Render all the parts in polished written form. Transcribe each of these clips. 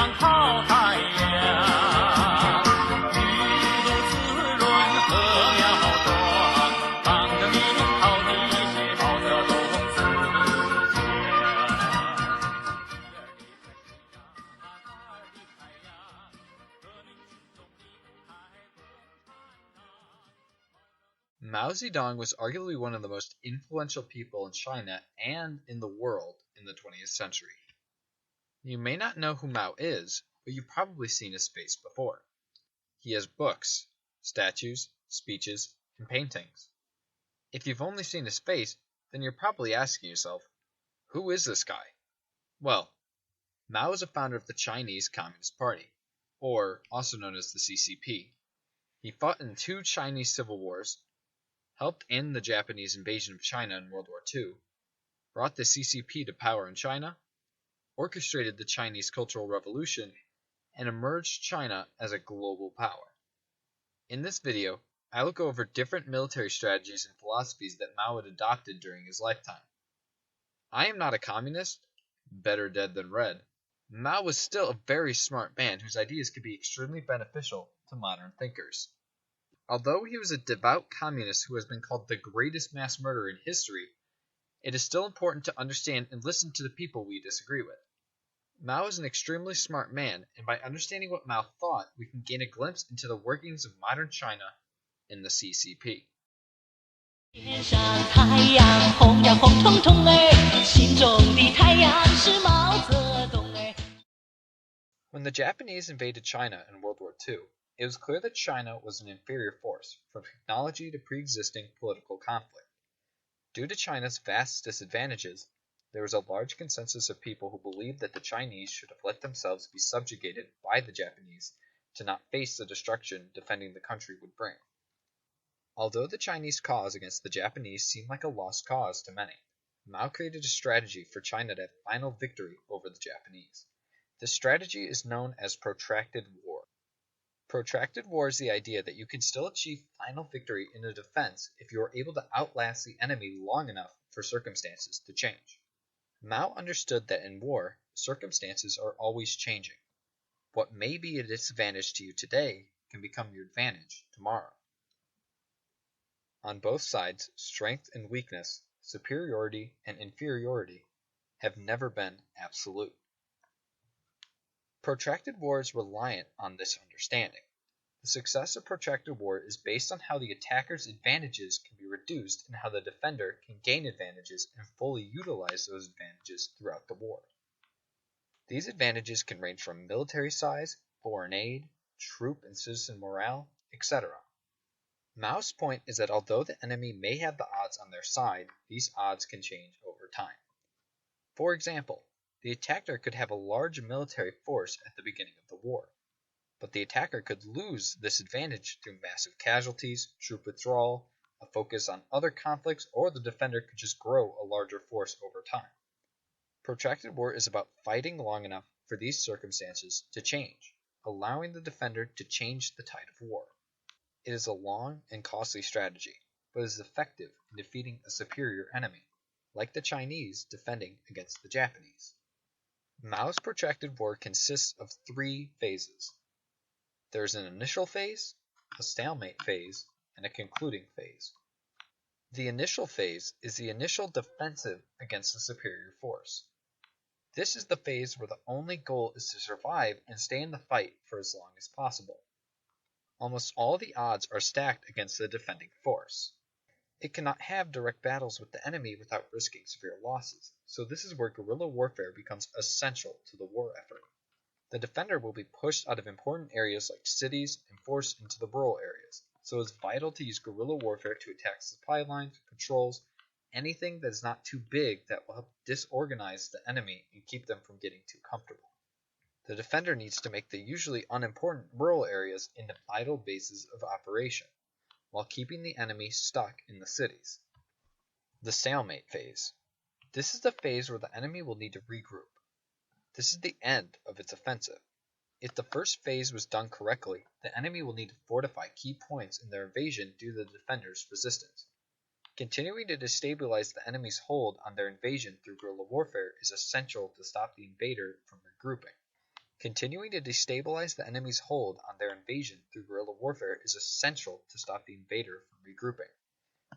上靠海洋，雨露滋润禾苗壮，当着名号的写好这东四乡。Mao Zedong was arguably one of the most influential people in China and in the world in the 20th century. You may not know who Mao is, but you've probably seen his face before. He has books, statues, speeches, and paintings. If you've only seen his face, then you're probably asking yourself, who is this guy? Well, Mao is a founder of the Chinese Communist Party, or also known as the CCP. He fought in 2 Chinese civil wars, helped end the Japanese invasion of China in World War II, brought the CCP to power in China, orchestrated the Chinese Cultural Revolution, and emerged China as a global power. In this video, I will go over different military strategies and philosophies that Mao had adopted during his lifetime. I am not a communist, better dead than red. Mao was still a very smart man whose ideas could be extremely beneficial to modern thinkers. Although he was a devout communist who has been called the greatest mass murderer in history, it is still important to understand and listen to the people we disagree with. Mao is an extremely smart man, and by understanding what Mao thought, we can gain a glimpse into the workings of modern China in the CCP. When the Japanese invaded China in World War II, it was clear that China was an inferior force, from technology to pre-existing political conflict. Due to China's vast disadvantages, there was a large consensus of people who believed that the Chinese should have let themselves be subjugated by the Japanese to not face the destruction defending the country would bring. Although the Chinese cause against the Japanese seemed like a lost cause to many, Mao created a strategy for China to have final victory over the Japanese. This strategy is known as Protracted War. Protracted War is the idea that you can still achieve final victory in a defense if you are able to outlast the enemy long enough for circumstances to change. Mao understood that in war, circumstances are always changing. What may be a disadvantage to you today can become your advantage tomorrow. On both sides, strength and weakness, superiority and inferiority, have never been absolute. Protracted war is reliant on this understanding. The success of protracted war is based on how the attacker's advantages can be reduced and how the defender can gain advantages and fully utilize those advantages throughout the war. These advantages can range from military size, foreign aid, troop and citizen morale, etc. Mao's point is that although the enemy may have the odds on their side, these odds can change over time. For example, the attacker could have a large military force at the beginning of the war, but the attacker could lose this advantage through massive casualties, troop withdrawal, a focus on other conflicts, or the defender could just grow a larger force over time. Protracted war is about fighting long enough for these circumstances to change, allowing the defender to change the tide of war. It is a long and costly strategy, but is effective in defeating a superior enemy, like the Chinese defending against the Japanese. Mao's protracted war consists of 3 phases. There is an initial phase, a stalemate phase, and a concluding phase. The initial phase is the initial defensive against a superior force. This is the phase where the only goal is to survive and stay in the fight for as long as possible. Almost all the odds are stacked against the defending force. It cannot have direct battles with the enemy without risking severe losses, so this is where guerrilla warfare becomes essential to the war effort. The defender will be pushed out of important areas like cities and forced into the rural areas, so it's vital to use guerrilla warfare to attack supply lines, patrols, anything that is not too big that will help disorganize the enemy and keep them from getting too comfortable. The defender needs to make the usually unimportant rural areas into vital bases of operation, while keeping the enemy stuck in the cities. The stalemate phase. This is the phase where the enemy will need to regroup. This is the end of its offensive. If the first phase was done correctly, the enemy will need to fortify key points in their invasion due to the defender's resistance. Continuing to destabilize the enemy's hold on their invasion through guerrilla warfare is essential to stop the invader from regrouping. Continuing to destabilize the enemy's hold on their invasion through guerrilla warfare is essential to stop the invader from regrouping.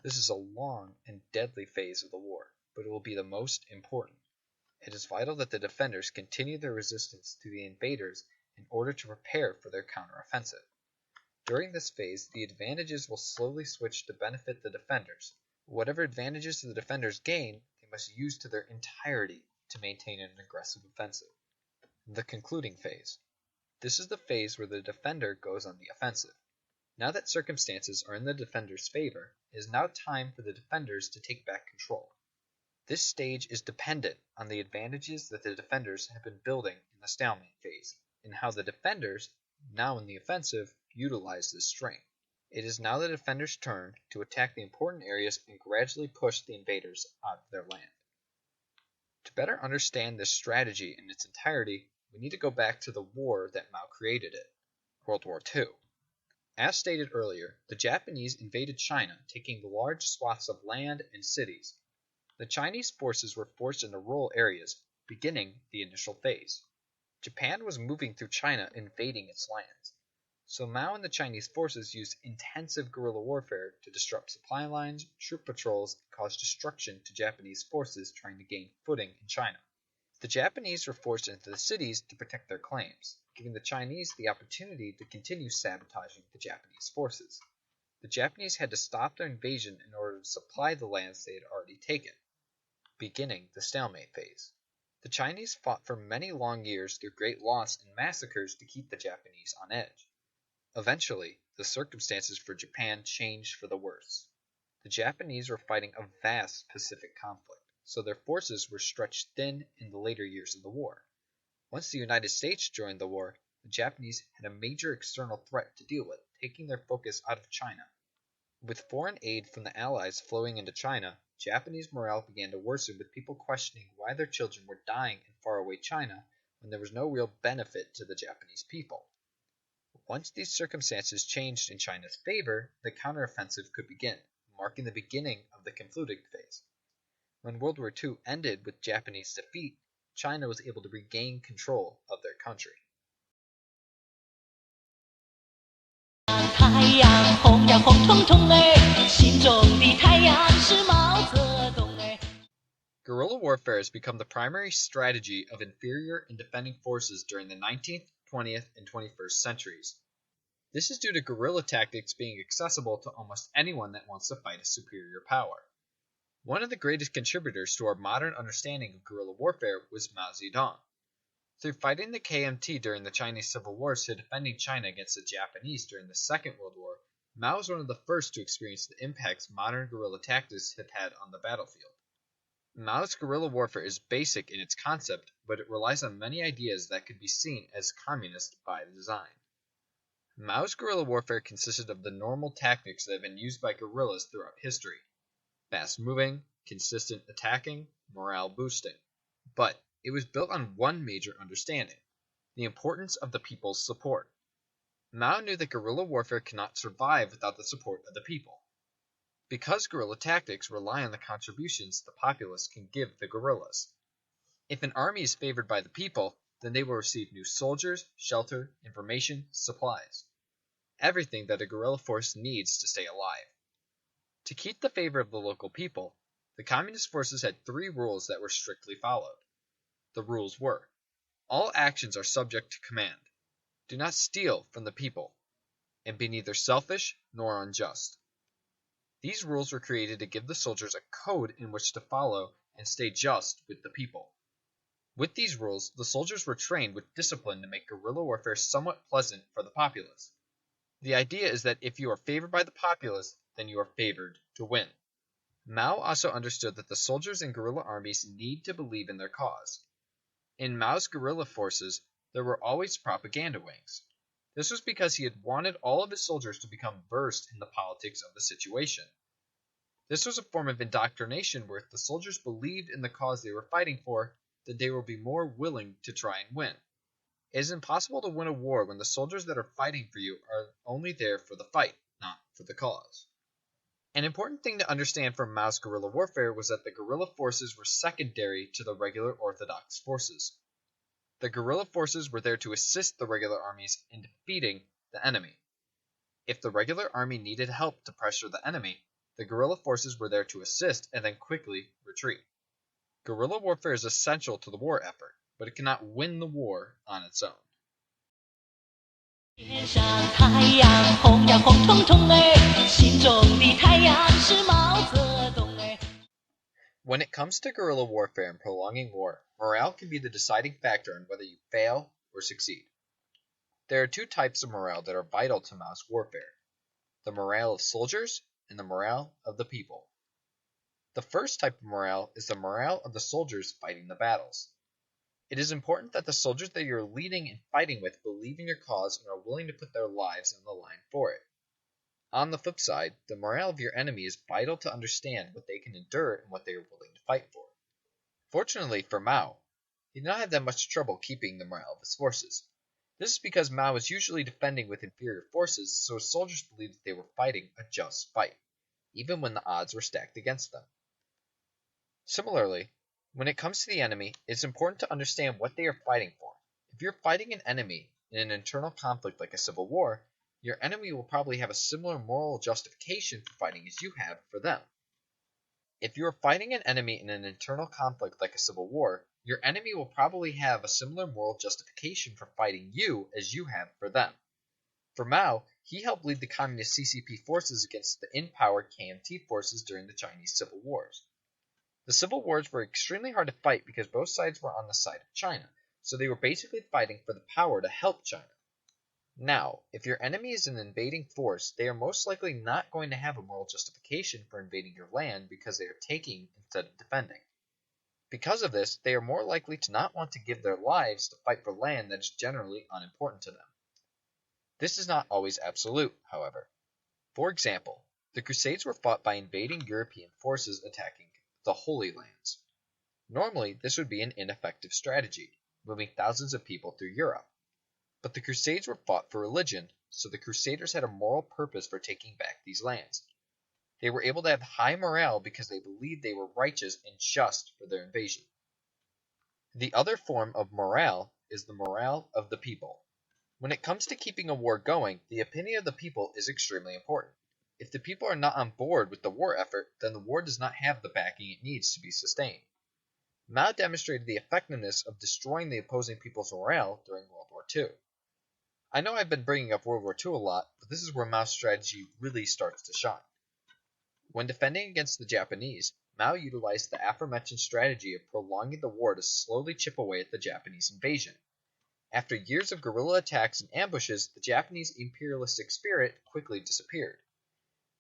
This is a long and deadly phase of the war, but it will be the most important. It is vital that the defenders continue their resistance to the invaders in order to prepare for their counteroffensive. During this phase, the advantages will slowly switch to benefit the defenders. Whatever advantages the defenders gain, they must use to their entirety to maintain an aggressive offensive. The concluding phase. This is the phase where the defender goes on the offensive. Now that circumstances are in the defender's favor, it is now time for the defenders to take back control. This stage is dependent on the advantages that the defenders have been building in the stalemate phase, and how the defenders, now in the offensive, utilize this strength. It is now the defenders' turn to attack the important areas and gradually push the invaders out of their land. To better understand this strategy in its entirety, we need to go back to the war that Mao created it, World War II. As stated earlier, the Japanese invaded China, taking large swaths of land and cities. The Chinese forces were forced into rural areas, beginning the initial phase. Japan was moving through China, invading its lands. So Mao and the Chinese forces used intensive guerrilla warfare to disrupt supply lines, troop patrols, and cause destruction to Japanese forces trying to gain footing in China. The Japanese were forced into the cities to protect their claims, giving the Chinese the opportunity to continue sabotaging the Japanese forces. The Japanese had to stop their invasion in order to supply the lands they had already taken, beginning the stalemate phase. The Chinese fought for many long years through great loss and massacres to keep the Japanese on edge. Eventually, the circumstances for Japan changed for the worse. The Japanese were fighting a vast Pacific conflict, so their forces were stretched thin in the later years of the war. Once the United States joined the war, the Japanese had a major external threat to deal with, taking their focus out of China. With foreign aid from the Allies flowing into China, Japanese morale began to worsen, with people questioning why their children were dying in faraway China when there was no real benefit to the Japanese people. Once these circumstances changed in China's favor, the counteroffensive could begin, marking the beginning of the concluding phase. When World War II ended with Japanese defeat, China was able to regain control of their country. Guerrilla warfare has become the primary strategy of inferior and defending forces during the 19th, 20th, and 21st centuries. This is due to guerrilla tactics being accessible to almost anyone that wants to fight a superior power. One of the greatest contributors to our modern understanding of guerrilla warfare was Mao Zedong. Through fighting the KMT during the Chinese Civil War to defending China against the Japanese during the Second World War, Mao was one of the first to experience the impacts modern guerrilla tactics have had on the battlefield. Mao's guerrilla warfare is basic in its concept, but it relies on many ideas that could be seen as communist by design. Mao's guerrilla warfare consisted of the normal tactics that have been used by guerrillas throughout history: fast moving, consistent attacking, morale boosting. But it was built on one major understanding: the importance of the people's support. Mao knew that guerrilla warfare cannot survive without the support of the people. Because guerrilla tactics rely on the contributions the populace can give the guerrillas. If an army is favored by the people, then they will receive new soldiers, shelter, information, supplies. Everything that a guerrilla force needs to stay alive. To keep the favor of the local people, the communist forces had 3 rules that were strictly followed. The rules were: all actions are subject to command, do not steal from the people, and be neither selfish nor unjust. These rules were created to give the soldiers a code in which to follow and stay just with the people. With these rules, the soldiers were trained with discipline to make guerrilla warfare somewhat pleasant for the populace. The idea is that if you are favored by the populace, then you are favored to win. Mao also understood that the soldiers in guerrilla armies need to believe in their cause. In Mao's guerrilla forces, there were always propaganda wings. This was because he had wanted all of his soldiers to become versed in the politics of the situation. This was a form of indoctrination where if the soldiers believed in the cause they were fighting for, then they would be more willing to try and win. It is impossible to win a war when the soldiers that are fighting for you are only there for the fight, not for the cause. An important thing to understand from Mao's guerrilla warfare was that the guerrilla forces were secondary to the regular orthodox forces. The guerrilla forces were there to assist the regular armies in defeating the enemy. If the regular army needed help to pressure the enemy, the guerrilla forces were there to assist and then quickly retreat. Guerrilla warfare is essential to the war effort, but it cannot win the war on its own. 天上太阳红呀红彤彤哎，心中的太阳是毛泽东哎。 When it comes to guerrilla warfare and prolonging war, morale can be the deciding factor in whether you fail or succeed. There are two types of morale that are vital to Mao's warfare: the morale of soldiers and the morale of the people. The first type of morale is the morale of the soldiers fighting the battles. It is important that the soldiers that you're leading and fighting with believe in your cause and are willing to put their lives on the line for it. On the flip side, the morale of your enemy is vital to understand what they can endure and what they are willing to fight for. Fortunately for Mao, he did not have that much trouble keeping the morale of his forces. This is because Mao was usually defending with inferior forces, so his soldiers believed that they were fighting a just fight, even when the odds were stacked against them. Similarly, when it comes to the enemy, it's important to understand what they are fighting for. If you're fighting an enemy in an internal conflict like a civil war, your enemy will probably have a similar moral justification for fighting as you have for them. If you are fighting an enemy in an internal conflict like a civil war, your enemy will probably have a similar moral justification for fighting you as you have for them. For Mao, he helped lead the communist CCP forces against the in-power KMT forces during the Chinese Civil Wars. The civil wars were extremely hard to fight because both sides were on the side of China, so they were basically fighting for the power to help China. Now, if your enemy is an invading force, they are most likely not going to have a moral justification for invading your land because they are taking instead of defending. Because of this, they are more likely to not want to give their lives to fight for land that is generally unimportant to them. This is not always absolute, however. For example, the Crusades were fought by invading European forces attacking the Holy Lands. Normally, this would be an ineffective strategy, moving thousands of people through Europe. But the Crusades were fought for religion, so the Crusaders had a moral purpose for taking back these lands. They were able to have high morale because they believed they were righteous and just for their invasion. The other form of morale is the morale of the people. When it comes to keeping a war going, the opinion of the people is extremely important. If the people are not on board with the war effort, then the war does not have the backing it needs to be sustained. Mao demonstrated the effectiveness of destroying the opposing people's morale during World War II. I know I've been bringing up World War II a lot, but this is where Mao's strategy really starts to shine. When defending against the Japanese, Mao utilized the aforementioned strategy of prolonging the war to slowly chip away at the Japanese invasion. After years of guerrilla attacks and ambushes, the Japanese imperialistic spirit quickly disappeared.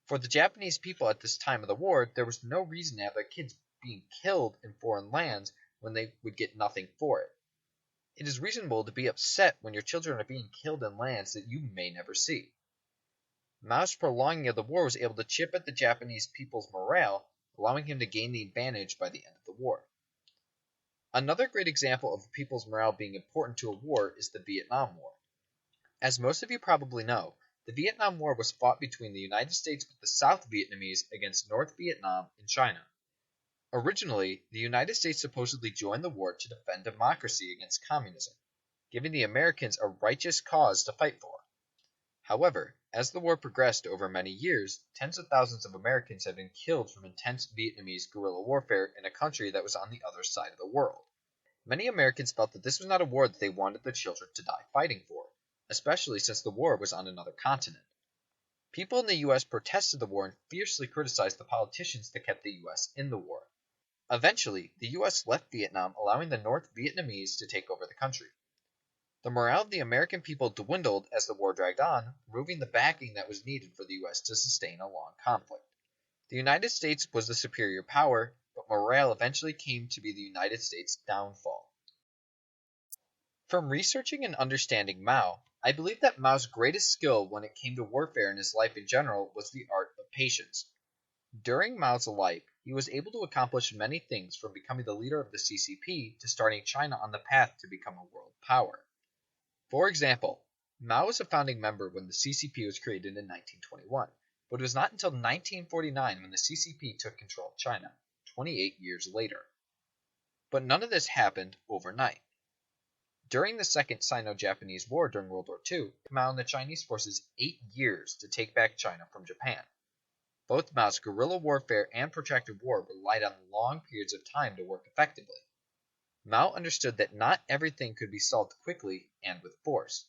For the Japanese people at this time of the war, there was no reason to have their kids being killed in foreign lands when they would get nothing for it. It is reasonable to be upset when your children are being killed in lands that you may never see. Mao's prolonging of the war was able to chip at the Japanese people's morale, allowing him to gain the advantage by the end of the war. Another great example of the people's morale being important to a war is the Vietnam War. As most of you probably know, the Vietnam War was fought between the United States with the South Vietnamese against North Vietnam and China. Originally, the United States supposedly joined the war to defend democracy against communism, giving the Americans a righteous cause to fight for. However, as the war progressed over many years, tens of thousands of Americans had been killed from intense Vietnamese guerrilla warfare in a country that was on the other side of the world. Many Americans felt that this was not a war that they wanted their children to die fighting for, especially since the war was on another continent. People in the U.S. protested the war and fiercely criticized the politicians that kept the U.S. in the war. Eventually, the U.S. left Vietnam, allowing the North Vietnamese to take over the country. The morale of the American people dwindled as the war dragged on, removing the backing that was needed for the U.S. to sustain a long conflict. The United States was the superior power, but morale eventually came to be the United States' downfall. From researching and understanding Mao, I believe that Mao's greatest skill when it came to warfare in his life in general was the art of patience. During Mao's life, he was able to accomplish many things, from becoming the leader of the CCP to starting China on the path to become a world power. For example, Mao was a founding member when the CCP was created in 1921, but it was not until 1949 when the CCP took control of China, 28 years later. But none of this happened overnight. During the Second Sino-Japanese War during World War II, Mao and the Chinese forces 8 years to take back China from Japan. Both Mao's guerrilla warfare and protracted war relied on long periods of time to work effectively. Mao understood that not everything could be solved quickly and with force.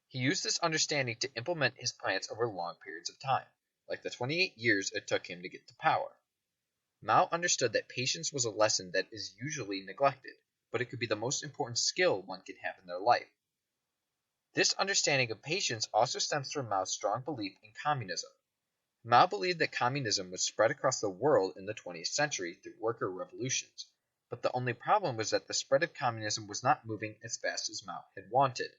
He used this understanding to implement his plans over long periods of time, like the 28 years it took him to get to power. Mao understood that patience was a lesson that is usually neglected, but it could be the most important skill one can have in their life. This understanding of patience also stems from Mao's strong belief in communism. Mao believed that communism would spread across the world in the 20th century through worker revolutions, but the only problem was that the spread of communism was not moving as fast as Mao had wanted.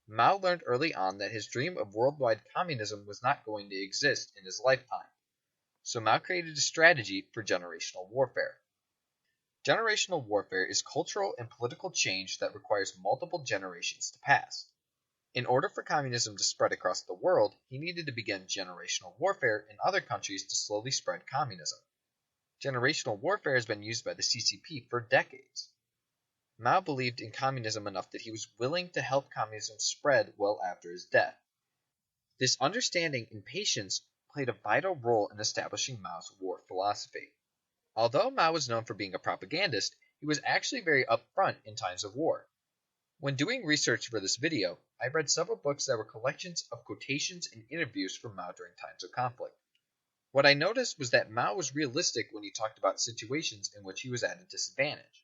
Mao learned early on that his dream of worldwide communism was not going to exist in his lifetime, so Mao created a strategy for generational warfare. Generational warfare is cultural and political change that requires multiple generations to pass. In order for communism to spread across the world, he needed to begin generational warfare in other countries to slowly spread communism. Generational warfare has been used by the CCP for decades. Mao believed in communism enough that he was willing to help communism spread well after his death. This understanding and patience played a vital role in establishing Mao's war philosophy. Although Mao was known for being a propagandist, he was actually very upfront in times of war. When doing research for this video, I read several books that were collections of quotations and interviews from Mao during times of conflict. What I noticed was that Mao was realistic when he talked about situations in which he was at a disadvantage.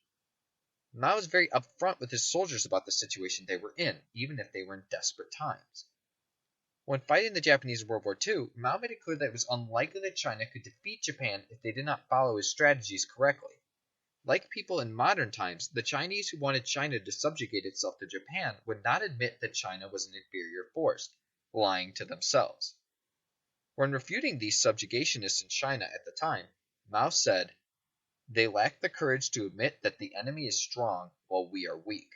Mao was very upfront with his soldiers about the situation they were in, even if they were in desperate times. When fighting the Japanese in World War II, Mao made it clear that it was unlikely that China could defeat Japan if they did not follow his strategies correctly. Like people in modern times, the Chinese who wanted China to subjugate itself to Japan would not admit that China was an inferior force, lying to themselves. When refuting these subjugationists in China at the time, Mao said, "They lack the courage to admit that the enemy is strong while we are weak.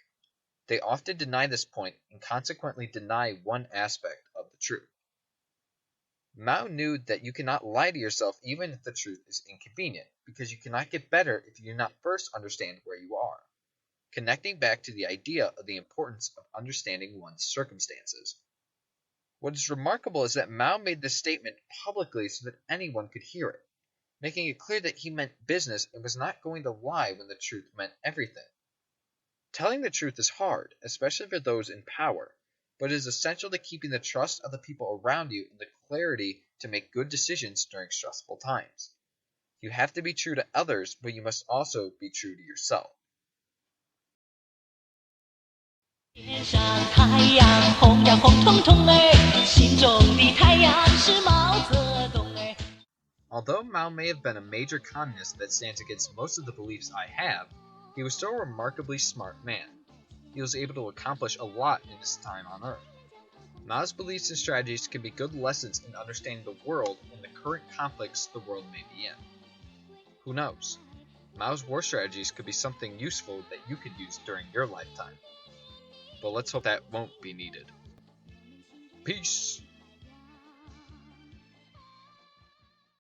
They often deny this point and consequently deny one aspect of the truth." Mao knew that you cannot lie to yourself even if the truth is inconvenient, because you cannot get better if you do not first understand where you are, connecting back to the idea of the importance of understanding one's circumstances. What is remarkable is that Mao made this statement publicly so that anyone could hear it, making it clear that he meant business and was not going to lie when the truth meant everything. Telling the truth is hard, especially for those in power, but it is essential to keeping the trust of the people around you and the clarity to make good decisions during stressful times. You have to be true to others, but you must also be true to yourself. 天上太阳红呀红彤彤哎，心中的太阳是毛泽东哎。 Although Mao may have been a major communist that stands against most of the beliefs I have, he was still a remarkably smart man. He was able to accomplish a lot in his time on Earth. Mao's beliefs and strategies can be good lessons in understanding the world and the current conflicts the world may be in. Who knows? Mao's war strategies could be something useful that you could use during your lifetime. But let's hope that won't be needed. Peace!